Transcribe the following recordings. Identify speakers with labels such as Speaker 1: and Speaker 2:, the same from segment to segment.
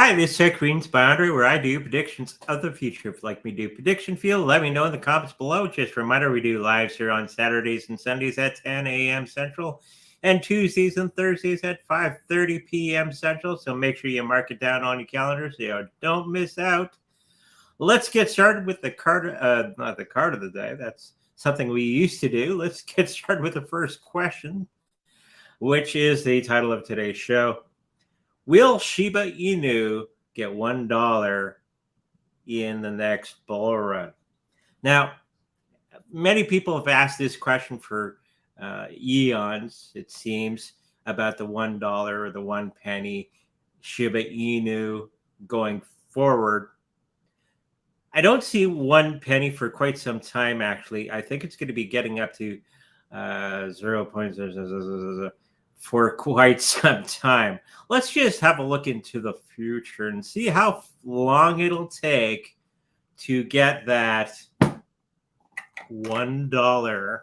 Speaker 1: Hi, this is Tech Greens by Andre, where I do predictions of the future. If you'd like me to do prediction field, let me know in the comments below. Just a reminder, we do lives here on Saturdays and Sundays at 10 a.m. Central and Tuesdays and Thursdays at 5:30 p.m. Central. So make sure you mark it down on your calendar so you don't miss out. Let's get started with the card, not the card of the day. That's something we used to do. Let's get started with the first question, which is the title of today's show. Will Shiba Inu get $1 in the next bull run? Now, many people have asked this question for eons, it seems, about the $1 or the 1 penny Shiba Inu going forward. I don't see 1 penny for quite some time, actually. I think it's going to be getting up to 0.000 for quite some time. Let's just have a look into the future and see how long it'll take to get that $1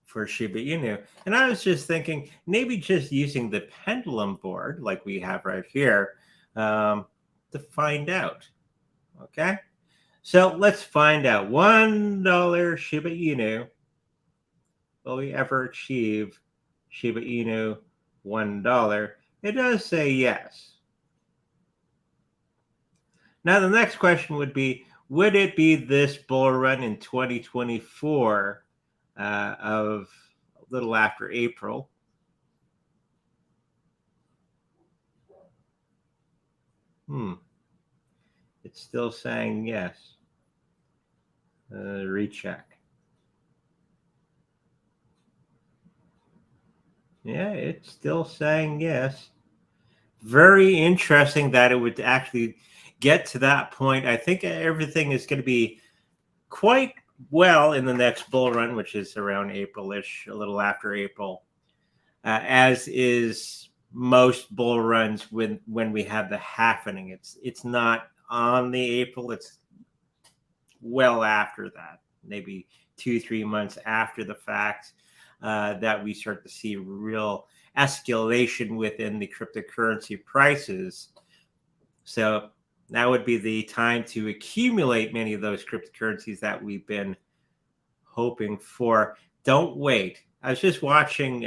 Speaker 1: for Shiba Inu. And I was just thinking, maybe just using the pendulum board like we have right here to find out. Okay, so let's find out. $1 Shiba Inu. Will we ever achieve Shiba Inu $1? It does say yes. Now, the next question would be, would it be this bull run in 2024 of a little after April? It's still saying yes. Recheck. Yeah, it's still saying yes. Very interesting that it would actually get to that point. I think everything is going to be quite well in the next bull run, which is around April-ish, a little after April, as is most bull runs when we have the halvening. It's not on the April, it's well after that, maybe 2-3 months after the fact, that we start to see real escalation within the cryptocurrency prices. So that would be the time to accumulate many of those cryptocurrencies that we've been hoping for. Don't wait. I was just watching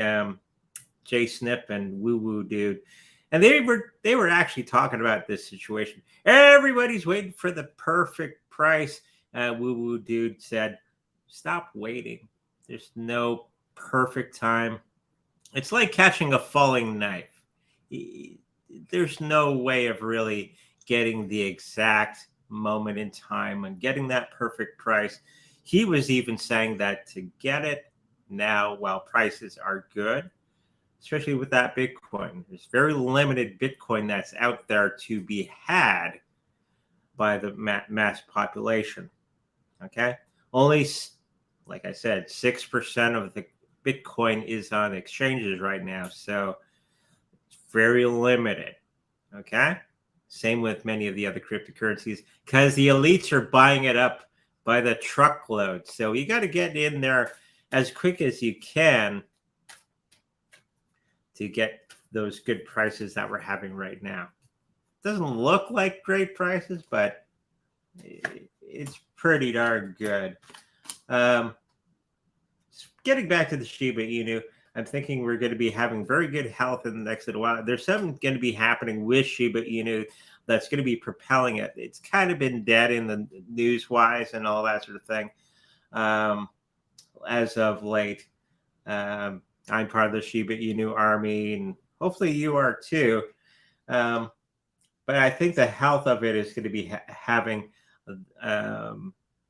Speaker 1: Jay Snip and Woo Woo Dude, and they were actually talking about this situation. Everybody's waiting for the perfect price. Woo Woo Dude said, "Stop waiting. There's no perfect time. It's like catching a falling knife. There's no way of really getting the exact moment in time and getting that perfect price." He was even saying that to get it now, while prices are good, especially with that Bitcoin, there's very limited Bitcoin that's out there to be had by the mass population. Okay, only, like I said, 6% of the Bitcoin is on exchanges right now, so it's very limited. Okay, same with many of the other cryptocurrencies, because the elites are buying it up by the truckload. So you got to get in there as quick as you can to get those good prices that we're having right now. Doesn't look like great prices, but it's pretty darn good. Getting back to the Shiba Inu, I'm thinking we're going to be having very good health in the next little while. There's something going to be happening with Shiba Inu that's going to be propelling it. It's kind of been dead in the news-wise and all that sort of thing as of late. I'm part of the Shiba Inu army, and hopefully you are too. But I think the health of it is going to be having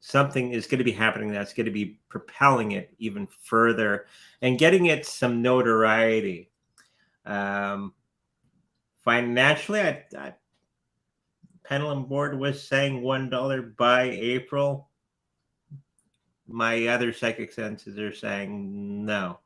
Speaker 1: something is going to be happening that's going to be propelling it even further and getting it some notoriety. Financially, I pendulum board was saying $1 by April. My other psychic senses are saying no.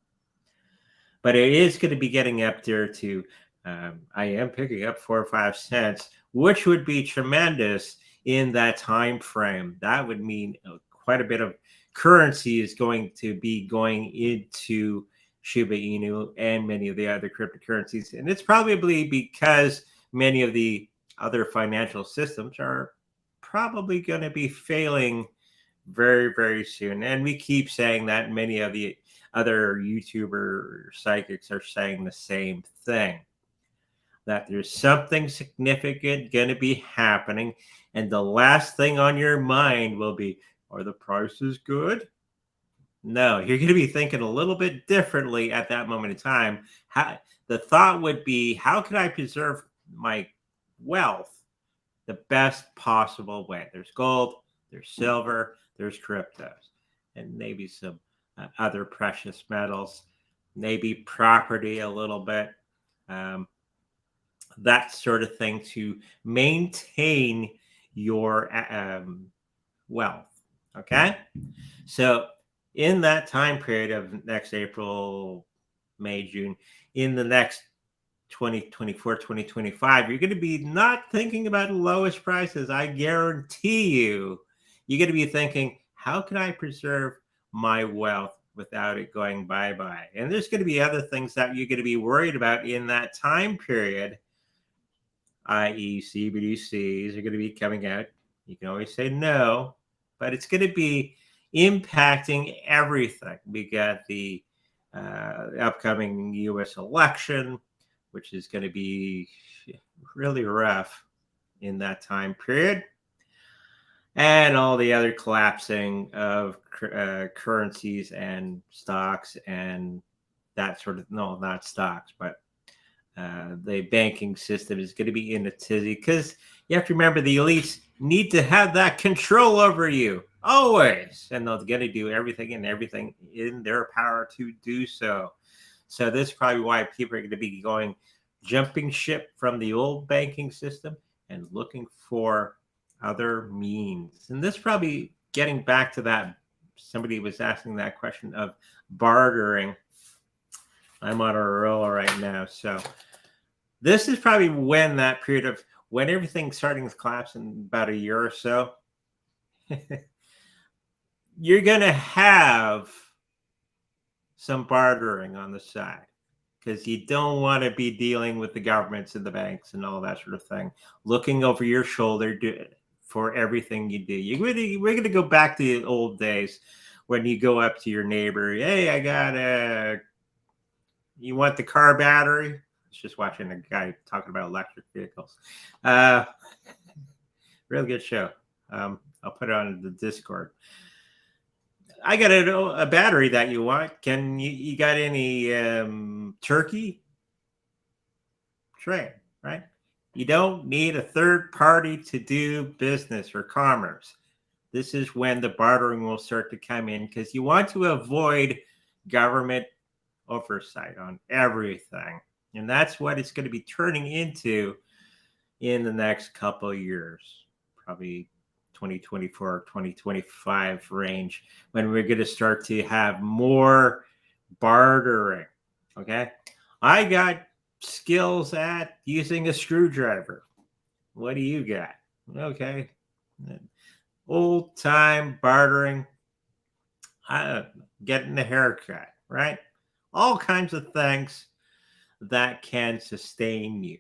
Speaker 1: But it is going to be getting up there to, I am picking up 4 or 5 cents, which would be tremendous in that time frame. That would mean quite a bit of currency is going to be going into Shiba Inu and many of the other cryptocurrencies. And it's probably because many of the other financial systems are probably going to be failing very, very soon. And we keep saying that. Many of the other YouTuber psychics are saying the same thing, that there's something significant going to be happening. And the last thing on your mind will be, are the prices good? No, you're going to be thinking a little bit differently at that moment in time. The thought would be, how can I preserve my wealth the best possible way? There's gold, there's silver, there's cryptos, and maybe some other precious metals, maybe property a little bit, that sort of thing to maintain your wealth. Okay. So in that time period of next April, May, June, in the next 2024, 2025, you're going to be not thinking about lowest prices. I guarantee you, you're going to be thinking, how can I preserve my wealth without it going bye-bye? And there's going to be other things that you're going to be worried about in that time period, i.e. CBDCs are going to be coming out. You can always say no, but it's going to be impacting everything. We got the upcoming U.S. election, which is going to be really rough in that time period. And all the other collapsing of currencies and stocks and that sort of, no, not stocks, but the banking system is going to be in a tizzy, because you have to remember the elites need to have that control over you always, and they're going to do everything in their power to do so. So this is probably why people are going to be jumping ship from the old banking system and looking for other means. And this probably getting back to that, somebody was asking that question of bartering. I'm on a roll right now. So this is probably when that period of when everything's starting to collapse in about a year or so, you're going to have some bartering on the side, because you don't want to be dealing with the governments and the banks and all that sort of thing, looking over your shoulder for everything you do. We're going to go back to the old days when you go up to your neighbor. Hey, you want the car battery? I was just watching a guy talking about electric vehicles. Real good show. I'll put it on the Discord. I got a battery that you want. Can you got any turkey? Trade, right? You don't need a third party to do business or commerce. This is when the bartering will start to come in, because you want to avoid government oversight on everything. And that's what it's going to be turning into in the next couple of years, probably 2024, 2025 range, when we're going to start to have more bartering. Okay. I got skills at using a screwdriver. What do you got? Okay. Old time bartering, getting a haircut, right? All kinds of things that can sustain you.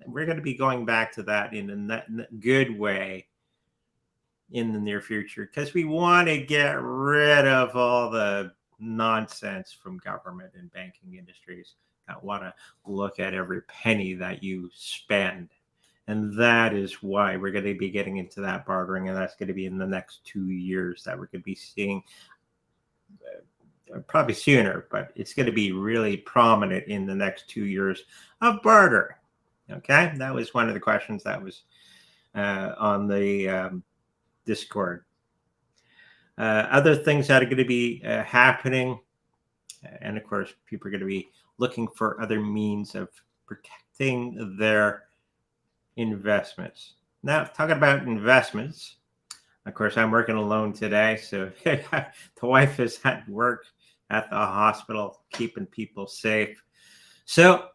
Speaker 1: We're going to be going back to that in a good way in the near future, because we want to get rid of all the nonsense from government and banking industries that want to look at every penny that you spend. And that is why we're going to be getting into that bartering, and that's going to be in the next 2 years that we're going to be seeing, probably sooner, but it's going to be really prominent in the next 2 years of barter. Okay, that was one of the questions that was on the Discord. Other things that are going to be happening, and of course, people are going to be looking for other means of protecting their investments. Now, talking about investments, of course, I'm working alone today, so the wife is at work at the hospital, keeping people safe. So,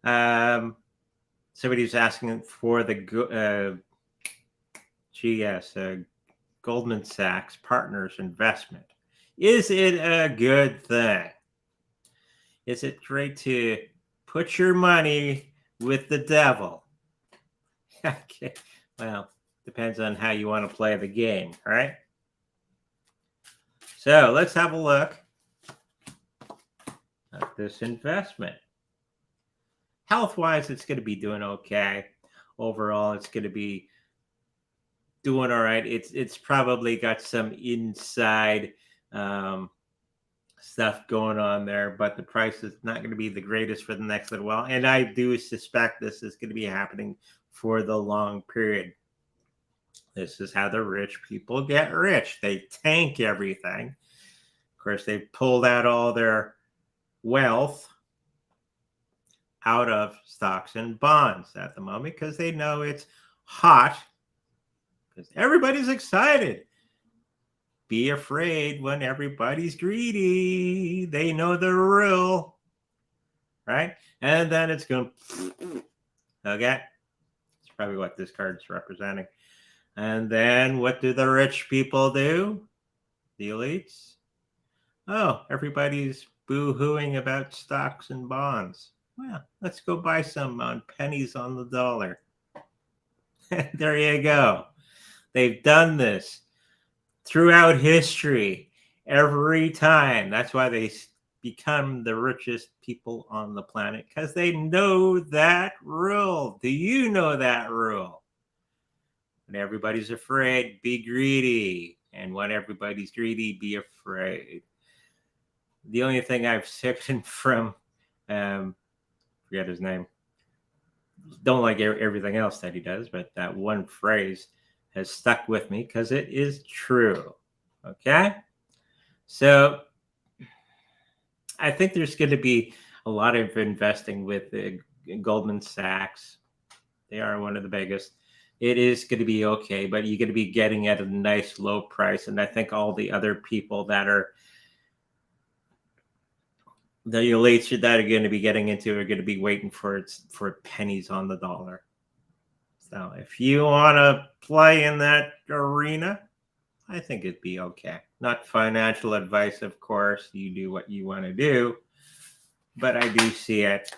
Speaker 1: somebody was asking for the Goldman Sachs Partners investment. Is it a good thing? Is it great to put your money with the devil? Okay. Well, depends on how you want to play the game, all right? So let's have a look at this investment. Health-wise, it's going to be doing okay. Overall, it's going to be doing all right. It's probably got some inside stuff going on there, but the price is not going to be the greatest for the next little while. And I do suspect this is going to be happening for the long period. This is how the rich people get rich. They tank everything. Of course, they've pulled out all their wealth out of stocks and bonds at the moment because they know it's hot, because everybody's excited. Be afraid when everybody's greedy. They know the rule, right? And then it's going, okay? It's probably what this card's representing. And then what do the rich people do? The elites? Oh, everybody's boo-hooing about stocks and bonds. Well, let's go buy some on pennies on the dollar. There you go. They've done this throughout history, every time. That's why they become the richest people on the planet, because they know that rule. Do you know that rule? When everybody's afraid, be greedy. And when everybody's greedy, be afraid. The only thing I've taken from, forget his name, don't like everything else that he does, but that one phrase has stuck with me because it is true. Okay? So I think there's going to be a lot of investing with Goldman Sachs. They are one of the biggest. It is going to be okay, but you're going to be getting at a nice low price. And I think all the other people that are the elites that are going to be getting into are going to be waiting for pennies on the dollar. So if you want to play in that arena, I think it'd be okay. Not financial advice, of course. You do what you want to do. But I do see it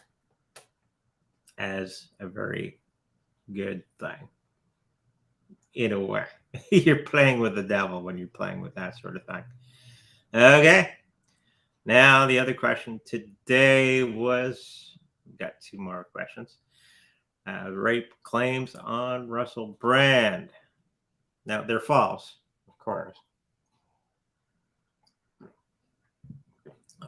Speaker 1: as a very good thing. In a way. You're playing with the devil when you're playing with that sort of thing. Okay. Now, the other question today was, we've got two more questions. Rape claims on Russell Brand. Now, they're false, of course.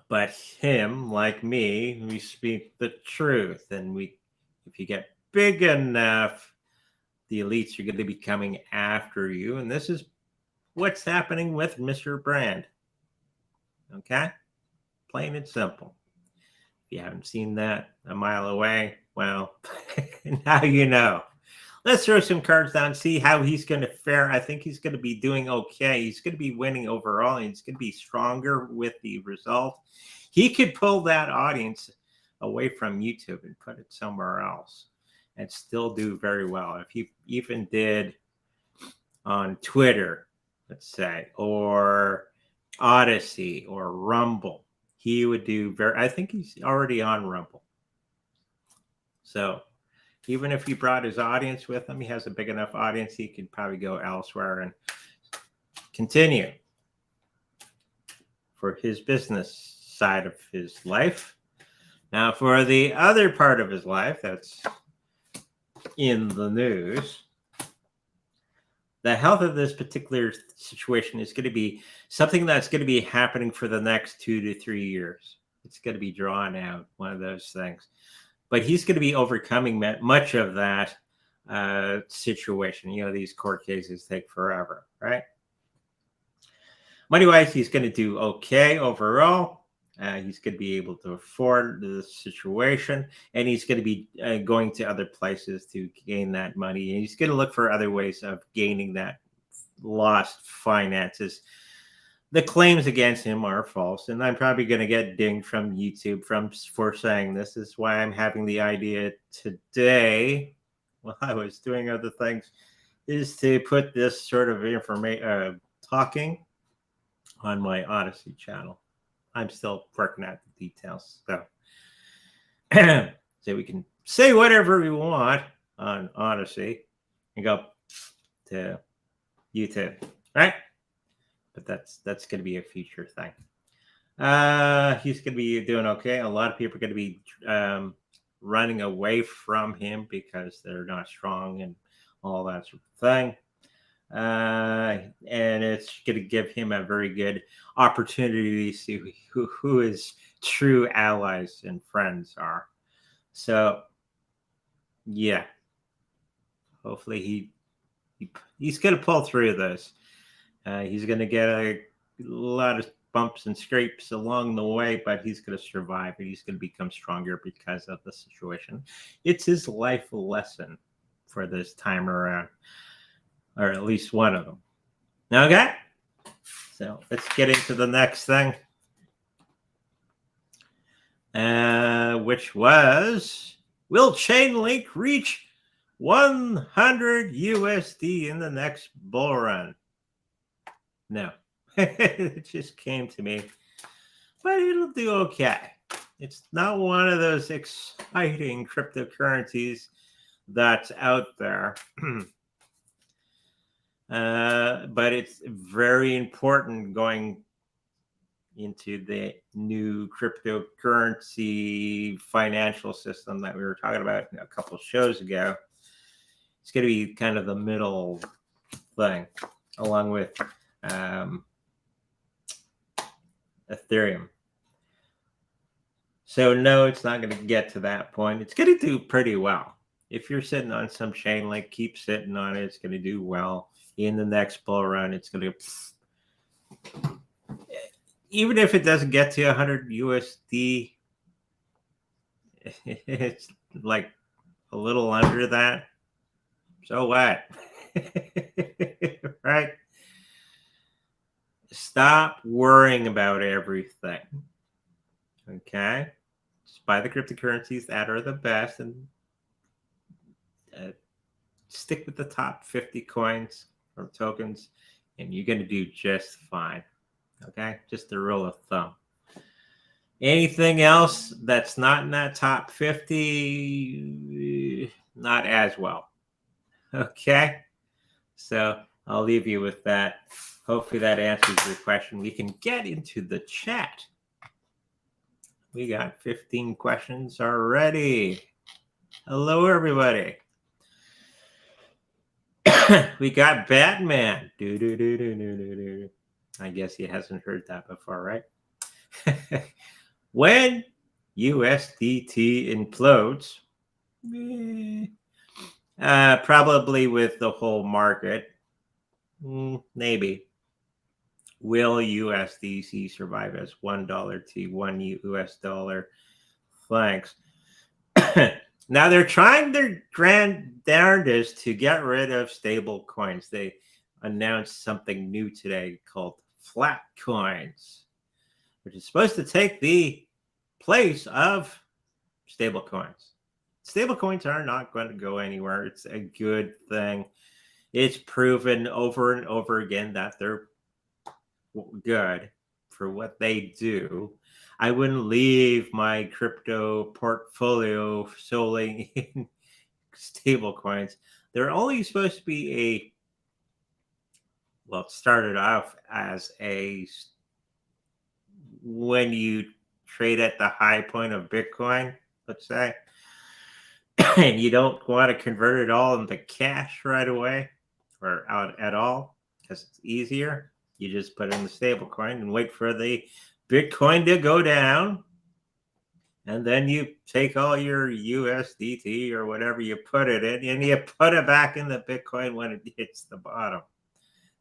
Speaker 1: But him, like me, we speak the truth. And if you get big enough, the elites are going to be coming after you. And this is what's happening with Mr. Brand. Okay? Plain and simple. If you haven't seen that a mile away, well, now you know. Let's throw some cards down, see how he's going to fare. I think he's going to be doing okay. He's going to be winning overall. He's going to be stronger with the result. He could pull that audience away from YouTube and put it somewhere else and still do very well. If he even did on Twitter, let's say, or Odyssey or Rumble, he would do I think he's already on Rumble. So even if he brought his audience with him, he has a big enough audience, he could probably go elsewhere and continue for his business side of his life. Now, for the other part of his life that's in the news, the health of this particular situation is going to be something that's going to be happening for the next 2 to 3 years. It's going to be drawn out, one of those things. But he's going to be overcoming much of that situation. You know, these court cases take forever, right? Money-wise, he's going to do okay overall. He's going to be able to afford the situation, and he's going to be going to other places to gain that money. And he's going to look for other ways of gaining that lost finances. The claims against him are false, and I'm probably going to get dinged from YouTube for saying this. This is why I'm having the idea today, while I was doing other things, is to put this sort of information, talking on my Odyssey channel. I'm still working out the details, so we can say whatever we want on Odyssey. and go to YouTube, right? But that's going to be a future thing. He's going to be doing okay. A lot of people are going to be running away from him because they're not strong and all that sort of thing. And it's going to give him a very good opportunity to see who his true allies and friends are. So, yeah, hopefully he's going to pull through this. He's going to get a lot of bumps and scrapes along the way, but he's going to survive and he's going to become stronger because of the situation. It's his life lesson for this time around, or at least one of them. Okay, so let's get into the next thing, which was, will Chainlink reach 100 USD in the next bull run? No, it just came to me, but it'll do okay. It's not one of those exciting cryptocurrencies that's out there. But it's very important going into the new cryptocurrency financial system that we were talking about a couple of shows ago. It's going to be kind of the middle thing, along with Ethereum. So no, it's not going to get to that point. It's going to do pretty well. If you're sitting on some Chainlink, keep sitting on it. It's going to do well. In the next bull run, it's going to, even if it doesn't get to 100 USD, it's like a little under that. So what? Right? Stop worrying about everything. Okay? Just buy the cryptocurrencies that are the best and stick with the top 50 coins or tokens, and you're going to do just fine. Okay? Just a rule of thumb. Anything else that's not in that top 50, not as well. Okay? So I'll leave you with that. Hopefully that answers your question. We can get into the chat. We got 15 questions already. Hello, everybody. We got Batman. I guess he hasn't heard that before, right? When USDT implodes, probably with the whole market, maybe. Will USDC survive as $1 to $1 US dollar? Thanks. Now they're trying their grand darndest to get rid of stable coins. They announced something new today called flat coins, which is supposed to take the place of stable coins. Stable coins are not going to go anywhere. It's a good thing. It's proven over and over again that they're good for what they do. I wouldn't leave my crypto portfolio solely in stable coins. They're only supposed to be it started off as when you trade at the high point of Bitcoin, let's say, and you don't want to convert it all into cash right away or out at all because it's easier. You just put in the stable coin and wait for the Bitcoin to go down. And then you take all your USDT or whatever you put it in and you put it back in the Bitcoin when it hits the bottom.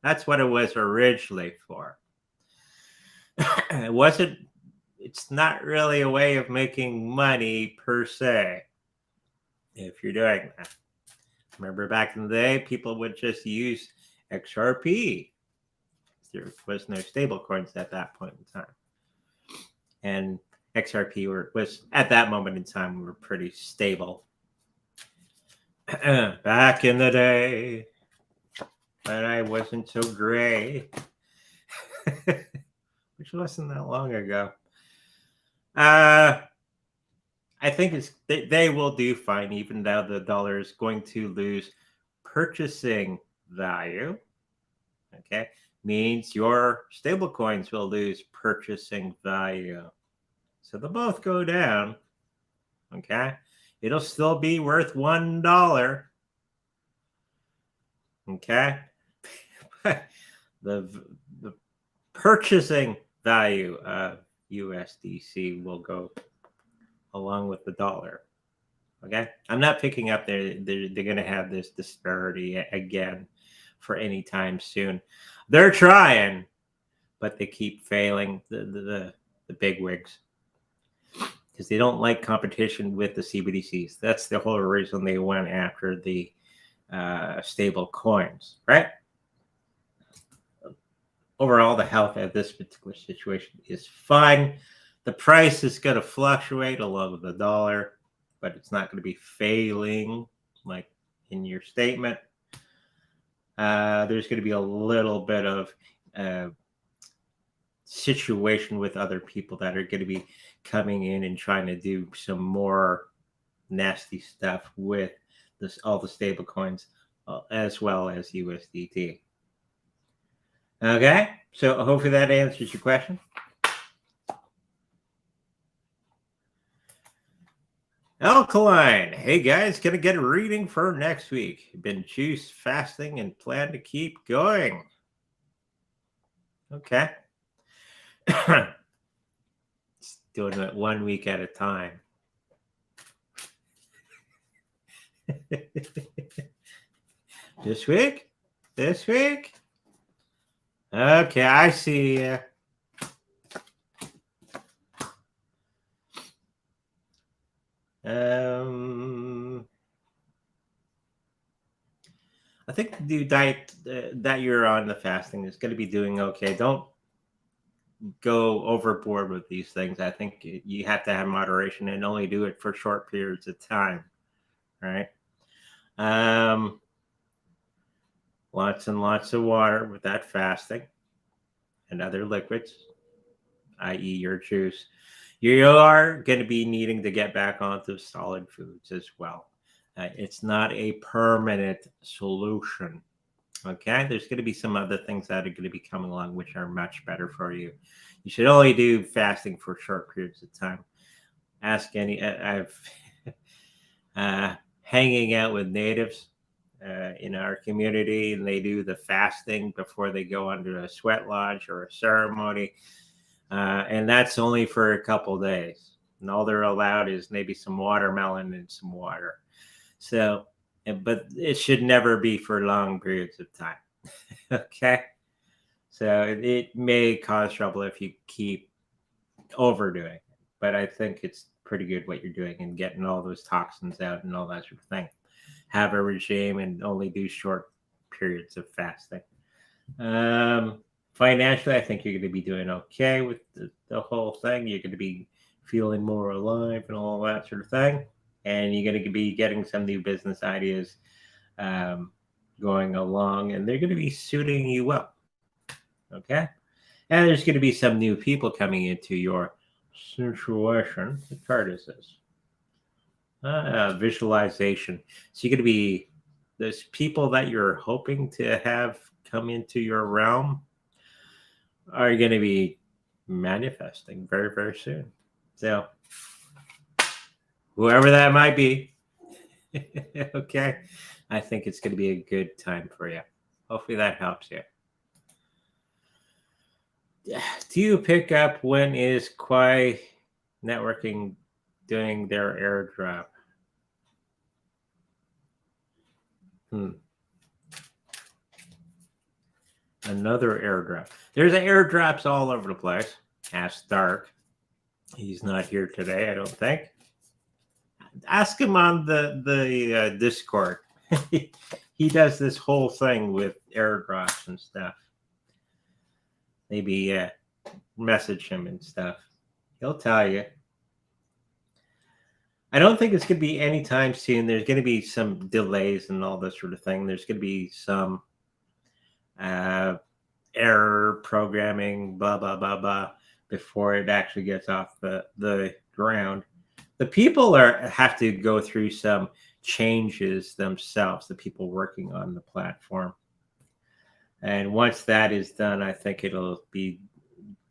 Speaker 1: That's what it was originally for. It's not really a way of making money per se if you're doing that. Remember back in the day, people would just use XRP. There was no stable coins at that point in time. And XRP was at that moment in time, we were pretty stable. Back in the day, when I wasn't so gray, which wasn't that long ago. I think they will do fine, even though the dollar is going to lose purchasing value, okay, means your stable coins will lose purchasing value. So they'll both go down, okay? It'll still be worth $1, okay? the purchasing value of USDC will go along with the dollar. Okay, I'm not picking up they're going to have this disparity again for any time soon. They're trying, but they keep failing, the big wigs, because they don't like competition with the CBDCs. That's the whole reason they went after the stable coins, right? Overall, the health of this particular situation is fine. The price is going to fluctuate along with the dollar, but it's not going to be failing like in your statement. There's going to be a little bit of situation with other people that are going to be coming in and trying to do some more nasty stuff with all the stable coins, as well as USDT. Okay, so hopefully that answers your question. Alkaline, hey guys, gonna get a reading for next week. Been juice fasting and plan to keep going. Okay. Just doing it 1 week at a time. This week? This week? Okay, I see. I think the diet that you're on, the fasting, is going to be doing okay. Don't go overboard with these things. I think you have to have moderation and only do it for short periods of time, right? Lots and lots of water with that fasting and other liquids, i.e. your juice. You are going to be needing to get back onto solid foods as well. It's not a permanent solution. Okay, there's going to be some other things that are going to be coming along which are much better for you. You should only do fasting for short periods of time. Ask any. I've hanging out with natives in our community, and they do the fasting before they go under a sweat lodge or a ceremony, and that's only for a couple days. And all they're allowed is maybe some watermelon and some water. So, but it should never be for long periods of time. Okay. So it may cause trouble if you keep overdoing it, but I think it's pretty good what you're doing and getting all those toxins out and all that sort of thing. Have a regime and only do short periods of fasting. Financially, I think you're going to be doing okay with the whole thing. You're going to be feeling more alive and all that sort of thing. And you're going to be getting some new business ideas going along, and they're going to be suiting you well. Okay? And there's going to be some new people coming into your situation. What card is this? Visualization. So you're going to be, those people that you're hoping to have come into your realm are going to be manifesting very, very soon. So whoever that might be, okay, I think it's going to be a good time for you. Hopefully that helps you. Do you pick up when is Quai Networking doing their airdrop? Another airdrop. There's airdrops all over the place. Ask Dark. He's not here today, I don't think. Ask him on the Discord. He does this whole thing with airdrops and stuff. Maybe message him and stuff. He'll tell you. I don't think it's going to be anytime soon. There's going to be some delays and all this sort of thing. There's going to be some error programming, blah, blah, blah, blah, before it actually gets off the ground. The people have to go through some changes themselves, the people working on the platform. And once that is done, I think it'll be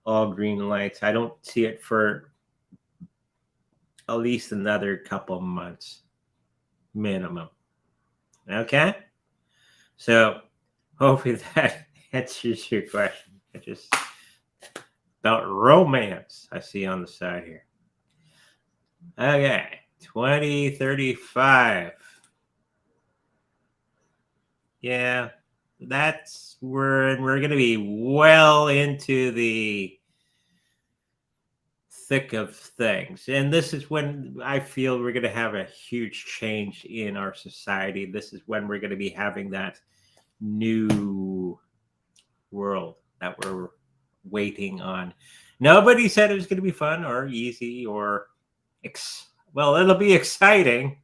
Speaker 1: all green lights. I don't see it for at least another couple months minimum. Okay? So hopefully that answers your question. It just about romance I see on the side here. Okay, 2035. Yeah, that's where we're going to be well into the thick of things. And this is when I feel we're going to have a huge change in our society. This is when we're going to be having that new world that we're waiting on. Nobody said it was going to be fun or easy or well, it'll be exciting.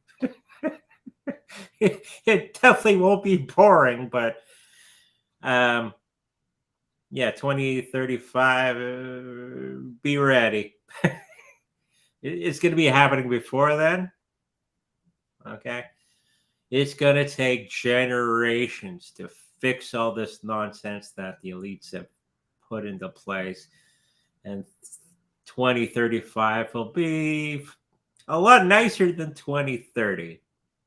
Speaker 1: It definitely won't be boring, but yeah, 2035, be ready. It's going to be happening before then. Okay. It's going to take generations to fix all this nonsense that the elites have put into place. And 2035 will be a lot nicer than 2030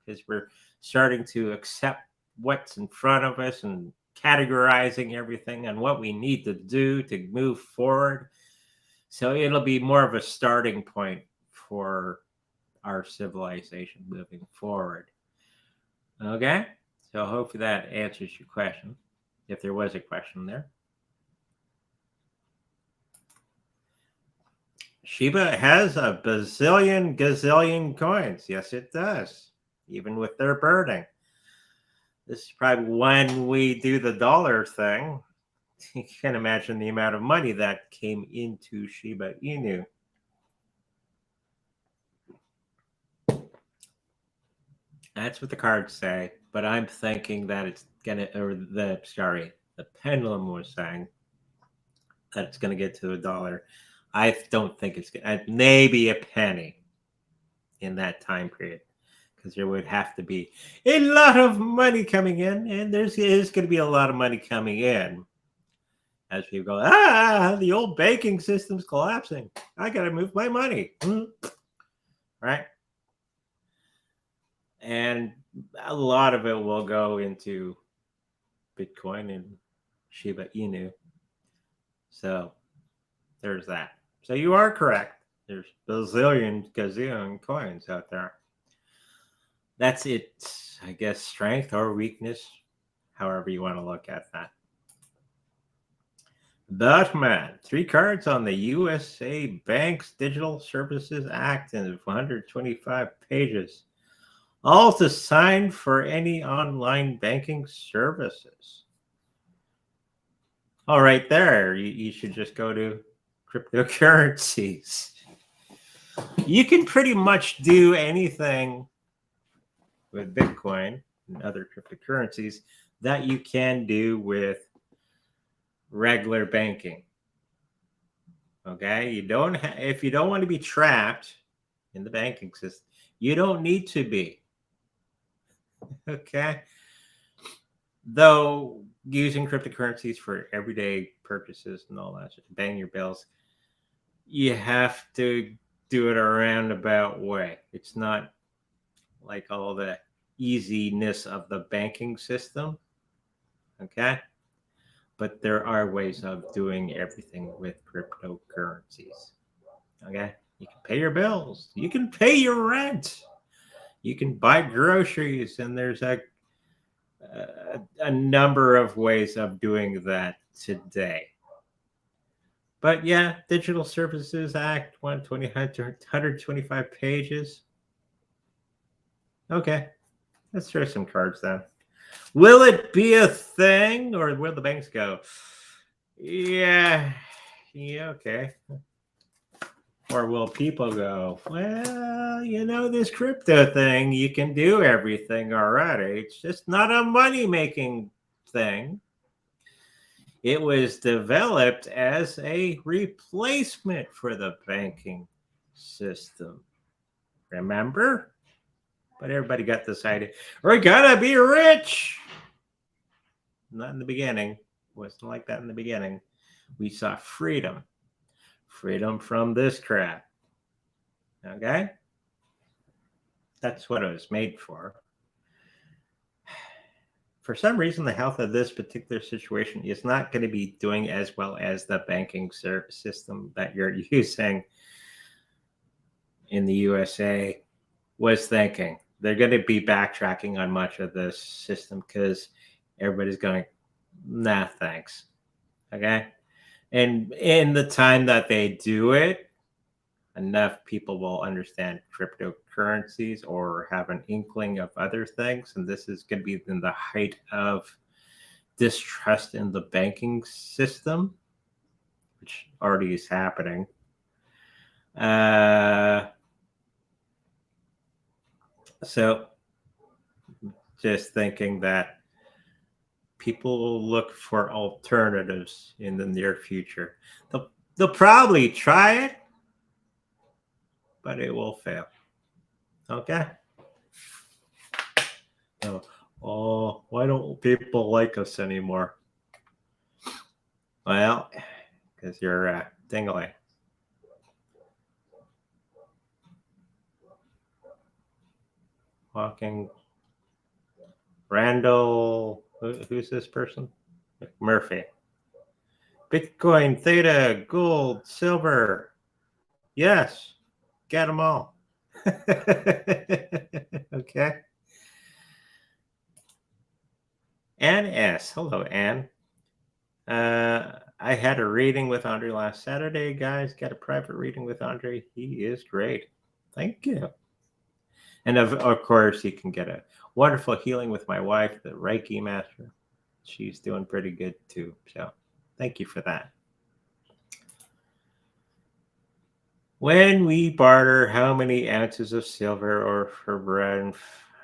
Speaker 1: because we're starting to accept what's in front of us and categorizing everything and what we need to do to move forward. So it'll be more of a starting point for our civilization moving forward. Okay, so hopefully that answers your question, if there was a question there. Shiba has a gazillion coins. Yes, it does, even with their birding. This is probably when we do the dollar thing. You can imagine the amount of money that came into Shiba Inu. That's what the cards say, but I'm thinking that it's gonna, the pendulum was saying that it's gonna get to $1. I don't think it's gonna, maybe a penny in that time period, because there would have to be a lot of money coming in, and there is going to be a lot of money coming in as people go, the old banking system's collapsing. I got to move my money. Right? And a lot of it will go into Bitcoin and Shiba Inu. So there's that. So you are correct. There's gazillion coins out there. That's its, I guess, strength or weakness, however you want to look at that. Batman, 3 cards on the USA Banks Digital Services Act in 125 pages. All to sign for any online banking services. All right there, you should just go to cryptocurrencies. You can pretty much do anything with Bitcoin and other cryptocurrencies that you can do with regular banking. Okay, you don't if you don't want to be trapped in the banking system, you don't need to be. Okay, though using cryptocurrencies for everyday purchases and all that, to bang your bills, you have to do it a roundabout way. It's not like all the easiness of the banking system. Okay, but there are ways of doing everything with cryptocurrencies. Okay, you can pay your bills, you can pay your rent, you can buy groceries, and there's a number of ways of doing that today. But yeah, Digital Services Act, 125 pages. Okay, let's throw some cards down. Will it be a thing, or will the banks go, yeah, okay? Or will people go, well, this crypto thing, you can do everything already. It's just not a money-making thing. It was developed as a replacement for the banking system. Remember? But everybody got this idea. We're gonna be rich. Not in the beginning. It wasn't like that in the beginning. We saw freedom. Freedom from this crap. Okay? That's what it was made for. For some reason, the health of this particular situation is not going to be doing as well as the banking system that you're using in the USA was thinking. They're going to be backtracking on much of this system because everybody's going, nah, thanks. Okay. And in the time that they do it, enough people will understand cryptocurrencies or have an inkling of other things. And this is going to be in the height of distrust in the banking system, which already is happening. So just thinking that people will look for alternatives in the near future. They'll probably try it, but it will fail. Okay? So, oh, why don't people like us anymore? Well, because you're dingly. Walking. Randall, who's this person? Murphy. Bitcoin, Theta, gold, silver. Yes, get them all. Okay. Ann S. Hello, Ann. I had a reading with Andre last Saturday, guys. Got a private reading with Andre. He is great. Thank you. And of course, you can get a wonderful healing with my wife, the Reiki master. She's doing pretty good too. So thank you for that. When we barter, how many ounces of silver or for bread and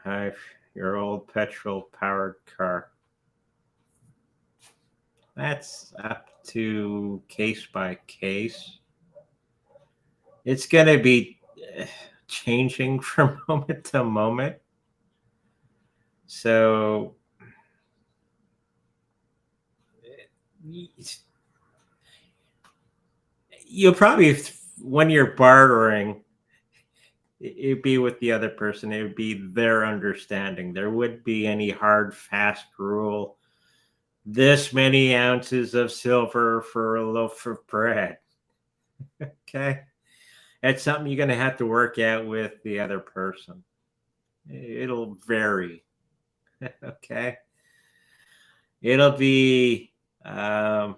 Speaker 1: 5-year-old petrol-powered car? That's up to case by case. It's going to be changing from moment to moment. So you'll probably, when you're bartering, it'd be with the other person. It would be their understanding. There would be any hard, fast rule. This many ounces of silver for a loaf of bread. Okay. That's something you're going to have to work out with the other person. It'll vary. Okay. It'll be a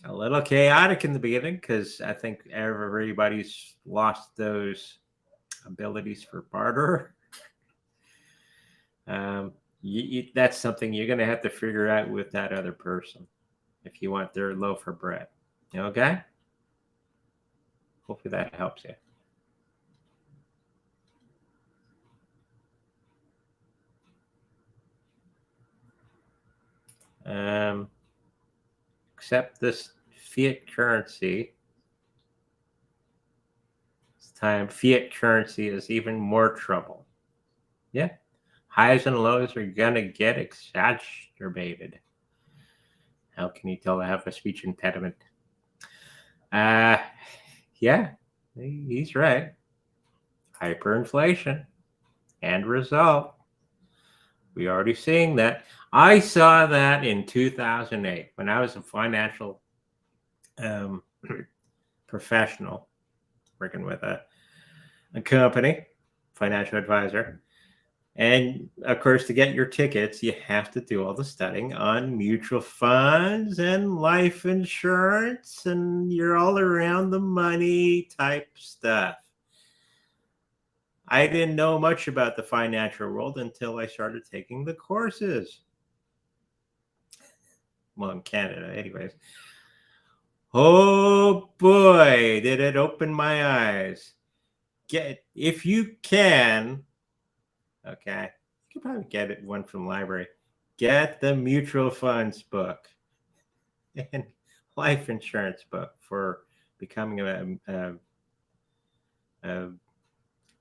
Speaker 1: little chaotic in the beginning because I think everybody's lost those abilities for barter. That's something you're going to have to figure out with that other person if you want their loaf of bread. Okay? Hopefully that helps you. Except this fiat currency. This time, fiat currency is even more trouble. Yeah. Highs and lows are going to get exacerbated. How can you tell I have a speech impediment? Yeah, he's right. Hyperinflation. End result. We're already seeing that. I saw that in 2008 when I was a financial professional working with a company, financial advisor. And of course, to get your tickets, you have to do all the studying on mutual funds and life insurance, and you're all around the money type stuff. I didn't know much about the financial world until I started taking the courses. Well, in Canada, anyways. Oh boy, did it open my eyes. If you can, okay, you can probably get it one from the library. Get the mutual funds book and life insurance book for becoming a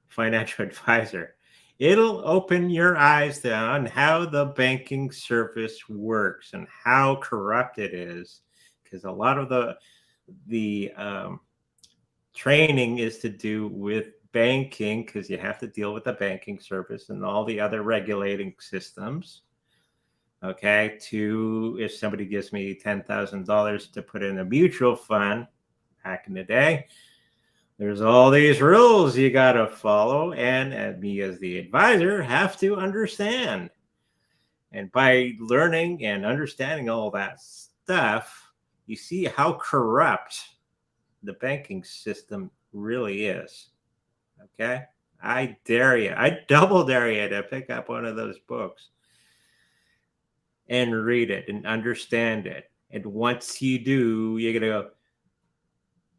Speaker 1: financial advisor. It'll open your eyes on how the banking service works and how corrupt it is, because a lot of the training is to do with banking, because you have to deal with the banking service and all the other regulating systems. Okay, if somebody gives me $10,000 to put in a mutual fund back in the day, there's all these rules you got to follow, and me as the advisor have to understand. And by learning and understanding all that stuff, you see how corrupt the banking system really is. Okay, I dare you, I double dare you to pick up one of those books and read it and understand it. And once you do, you're gonna go,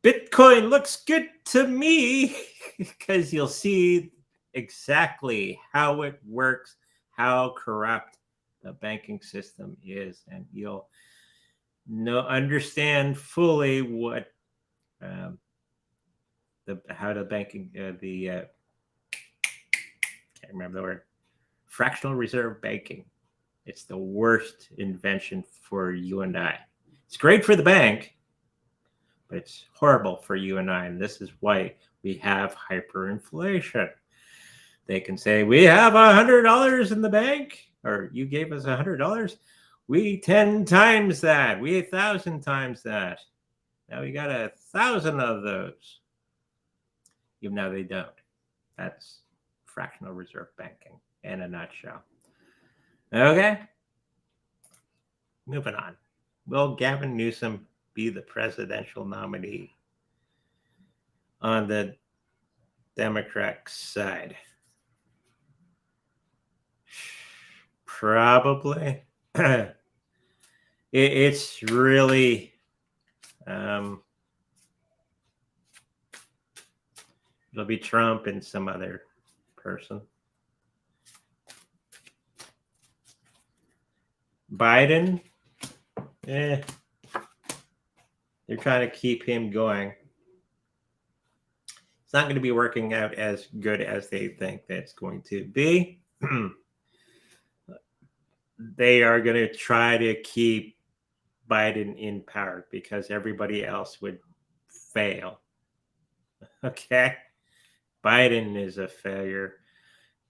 Speaker 1: Bitcoin looks good to me, because you'll see exactly how it works, how corrupt the banking system is, and you'll understand fully what how the banking can't remember the word, fractional reserve banking. It's the worst invention for you and I. It's great for the bank, but it's horrible for you and I. And this is why we have hyperinflation. They can say, we have $100 in the bank, or you gave us $100. We 10 times that. We 1,000 times that. Now we got 1,000 of those. Even though they don't. That's fractional reserve banking in a nutshell. Okay. Moving on. Will Gavin Newsom be the presidential nominee on the Democrat side? Probably. It's really it'll be Trump and some other person. Biden, they're trying to keep him going. It's not going to be working out as good as they think that's going to be. They are going to try to keep Biden in power because everybody else would fail. Okay? Biden is a failure.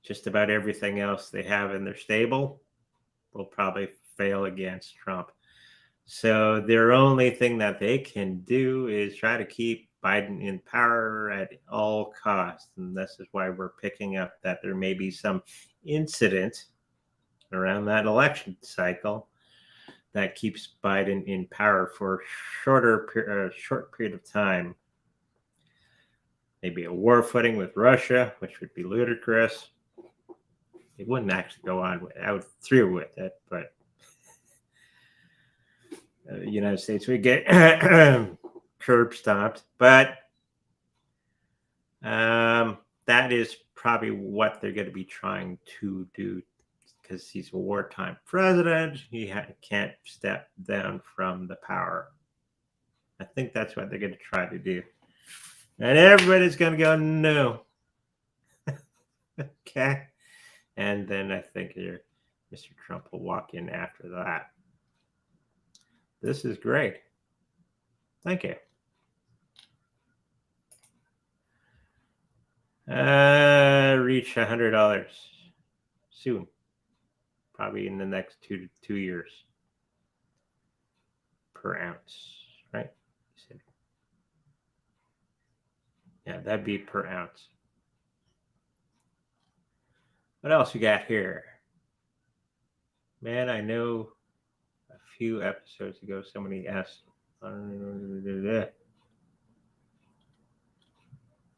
Speaker 1: Just about everything else they have in their stable will probably fail against Trump. So their only thing that they can do is try to keep Biden in power at all costs. And this is why we're picking up that there may be some incident around that election cycle that keeps Biden in power for a short period of time. Maybe a war footing with Russia, which would be ludicrous. It wouldn't actually go on through with it, but the United States would get curb stomped. But that is probably what they're going to be trying to do, because he's a wartime president. He can't step down from the power. I think that's what they're going to try to do. And everybody's going to go, no. Okay. And then I think Mr. Trump will walk in after that. This is great. Thank you. Reach $100 soon. Probably in the next 2 years per ounce, right? Yeah, that'd be per ounce. What else we got here? Man, I know a few episodes ago somebody asked.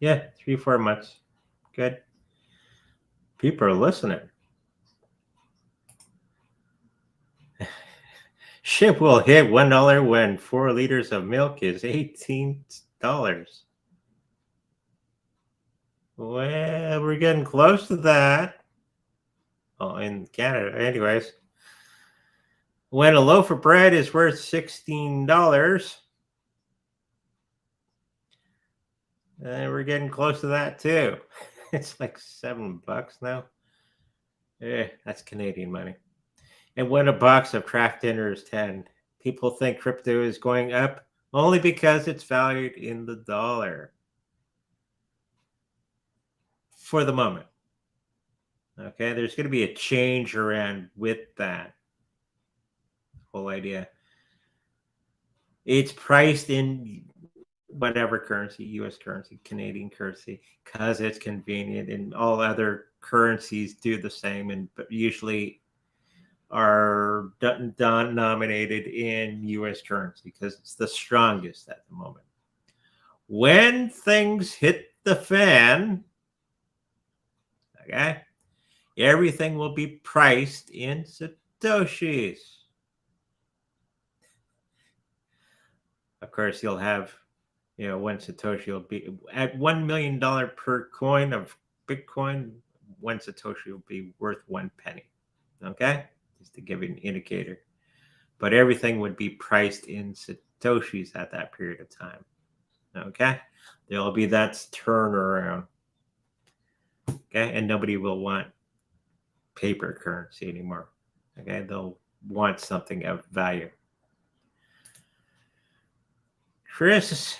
Speaker 1: Yeah, 3-4 months. Good. People are listening. Ship will hit $1 when 4 liters of milk is $18. Well, we're getting close to that. Oh, in Canada, anyways. When a loaf of bread is worth $16, we're getting close to that too. It's like $7 now. That's Canadian money. And when a box of Kraft dinner is 10, people think crypto is going up only because it's valued in the dollar for the moment. Okay, there's going to be a change around with that whole idea. It's priced in whatever currency, US currency, Canadian currency, because it's convenient, and all other currencies do the same, and usually are denominated in US currency because it's the strongest at the moment. When things hit the fan, okay, everything will be priced in Satoshis. Of course, you'll have, one Satoshi will be at $1 million per coin of Bitcoin. One Satoshi will be worth 1 penny. Okay, just to give you an indicator. But everything would be priced in Satoshis at that period of time. Okay, there'll be that turnaround. Okay, and nobody will want paper currency anymore. Okay, they'll want something of value. Chris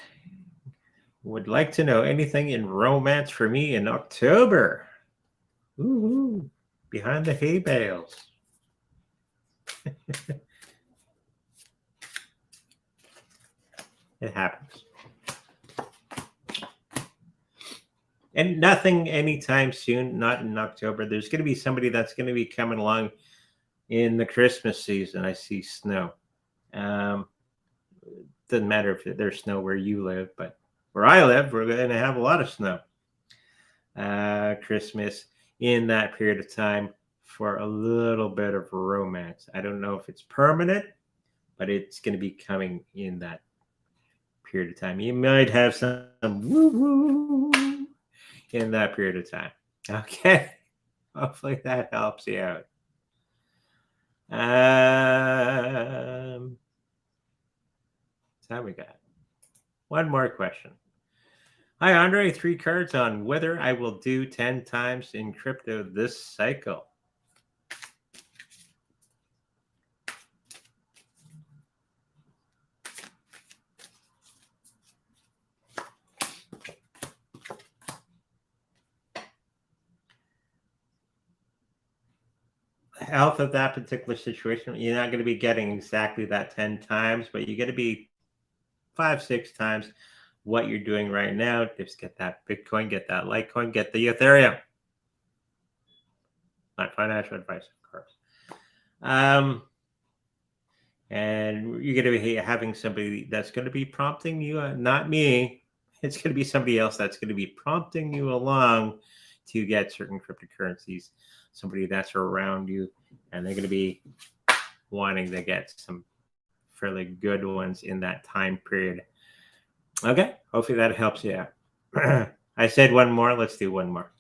Speaker 1: would like to know anything in romance for me in October. Ooh, behind the hay bales. It happens. And nothing anytime soon, not in October. There's going to be somebody that's going to be coming along in the Christmas season. I see snow. Doesn't matter if there's snow where you live, but where I live, we're going to have a lot of snow. Christmas in that period of time for a little bit of romance. I don't know if it's permanent, but it's going to be coming in that period of time. You might have some woo-woo in that period of time. Okay. Hopefully that helps you out. So we got one more question. Hi, Andre. 3 cards on whether I will do 10 times in crypto this cycle. Health of that particular situation, you're not going to be getting exactly that 10 times, but you're going to be 5-6 times what you're doing right now. Just get that Bitcoin, get that Litecoin, get the Ethereum. Not financial advice, of course. And you're going to be having somebody that's going to be prompting you, not me. It's going to be somebody else that's going to be prompting you along to get certain cryptocurrencies, somebody that's around you, and they're going to be wanting to get some fairly good ones in that time period. Okay, hopefully that helps you out. I said one more. Let's do one more.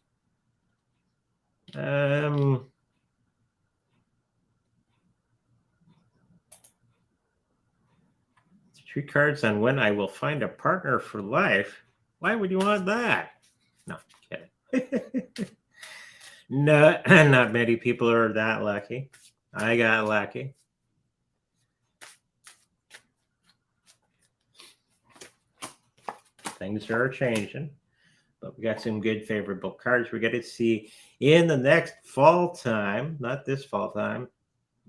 Speaker 1: 3 cards on when I will find a partner for life. Why would you want that? No, kidding. No, not many people are that lucky. I got lucky. Things are changing, but we got some good favorable cards we're going to see in the next fall time. Not this fall time,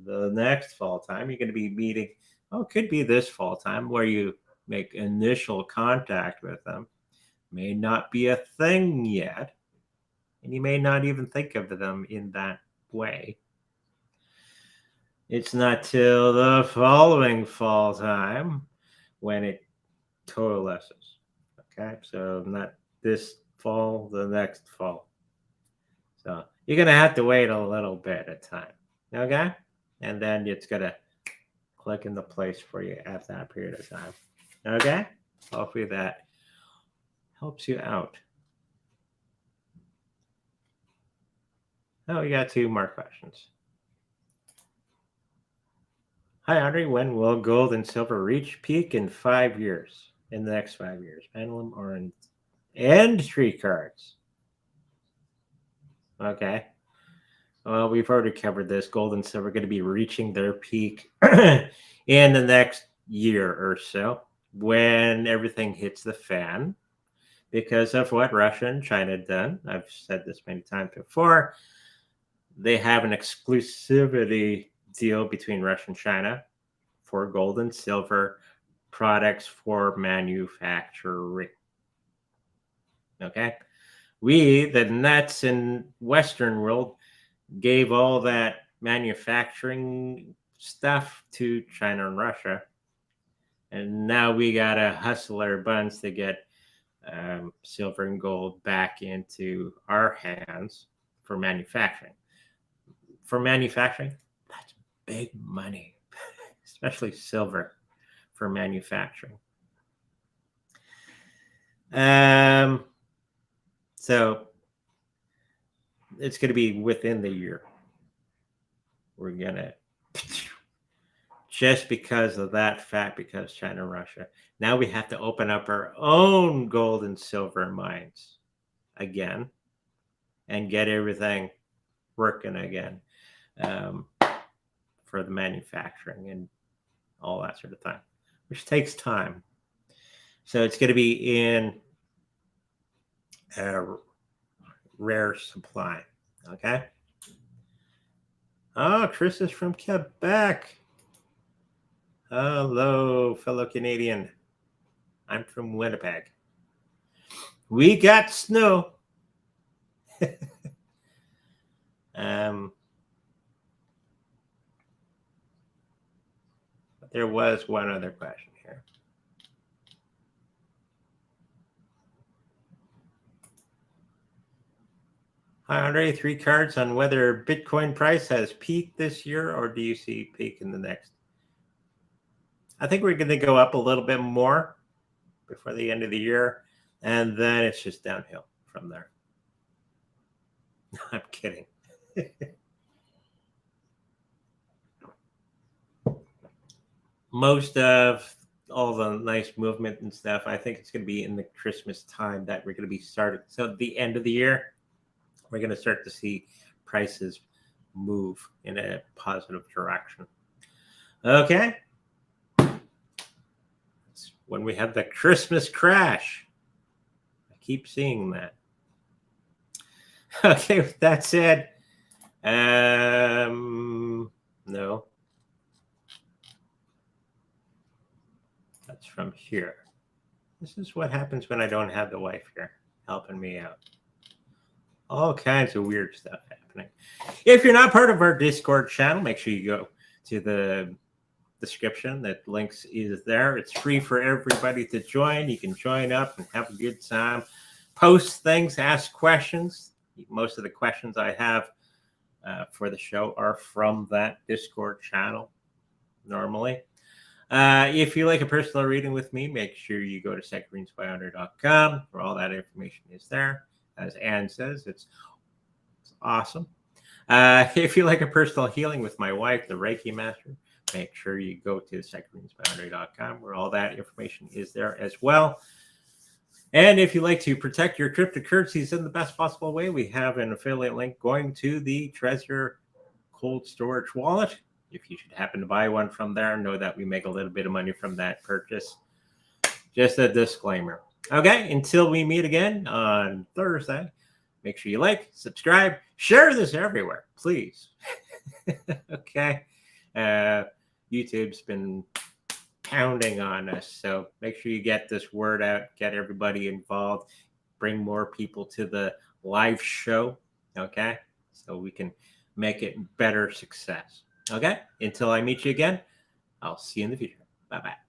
Speaker 1: the next fall time. You're going to be meeting, it could be this fall time where you make initial contact with them. May not be a thing yet, and you may not even think of them in that way. It's not till the following fall time when it coalesces. Okay, so not this fall, the next fall. So you're going to have to wait a little bit of time. Okay, and then it's going to click into place for you at that period of time. Okay, hopefully that helps you out. Oh, we got 2 more questions. Hi, Andre. When will gold and silver reach peak in 5 years? In the next 5 years? Pendulum or in and 3 cards? Okay. Well, we've already covered this. Gold and silver are going to be reaching their peak in the next year or so when everything hits the fan because of what Russia and China have done. I've said this many times before. They have an exclusivity deal between Russia and China for gold and silver products for manufacturing. Okay. We, the nuts in Western world, gave all that manufacturing stuff to China and Russia. And now we got to hustle our buns to get silver and gold back into our hands for manufacturing. For manufacturing, that's big money, especially silver for manufacturing. So it's going to be within the year. We're going to, just because of that fact, because China and Russia, now we have to open up our own gold and silver mines again and get everything working again for the manufacturing and all that sort of thing, which takes time. So it's going to be in a rare supply. Okay. Oh, Chris is from Quebec. Hello, fellow Canadian. I'm from Winnipeg. We got snow. But there was one other question here. Hi, Andre. 3 cards on whether Bitcoin price has peaked this year, or do you see peak in the next? I think we're going to go up a little bit more before the end of the year, and then it's just downhill from there. I'm kidding. Most of all the nice movement and stuff, I think it's going to be in the Christmas time that we're going to be starting. So at the end of the year, we're going to start to see prices move in a positive direction. Okay. It's when we have the Christmas crash. I keep seeing that. Okay, with that said, no. That's from here. This is what happens when I don't have the wife here helping me out. All kinds of weird stuff happening. If you're not part of our Discord channel, make sure you go to the description. That links is there. It's free for everybody to join. You can join up and have a good time. Post things, ask questions. Most of the questions I have for the show are from that Discord channel normally. If you like a personal reading with me, make sure you go to secondreadsbyonder.com where all that information is there. As Anne says, it's awesome. If you like a personal healing with my wife, the Reiki Master, make sure you go to secondreadsbyonder.com where all that information is there as well. And if you like to protect your cryptocurrencies in the best possible way, we have an affiliate link going to the Treasure Cold Storage Wallet. If you should happen to buy one from there, know that we make a little bit of money from that purchase. Just a disclaimer. Okay, until we meet again on Thursday, make sure you like, subscribe, share this everywhere, please. Okay. YouTube's been pounding on us, so make sure you get this word out, get everybody involved, bring more people to the live show, okay? So we can make it better success. Okay, until I meet you again, I'll see you in the future. Bye-bye.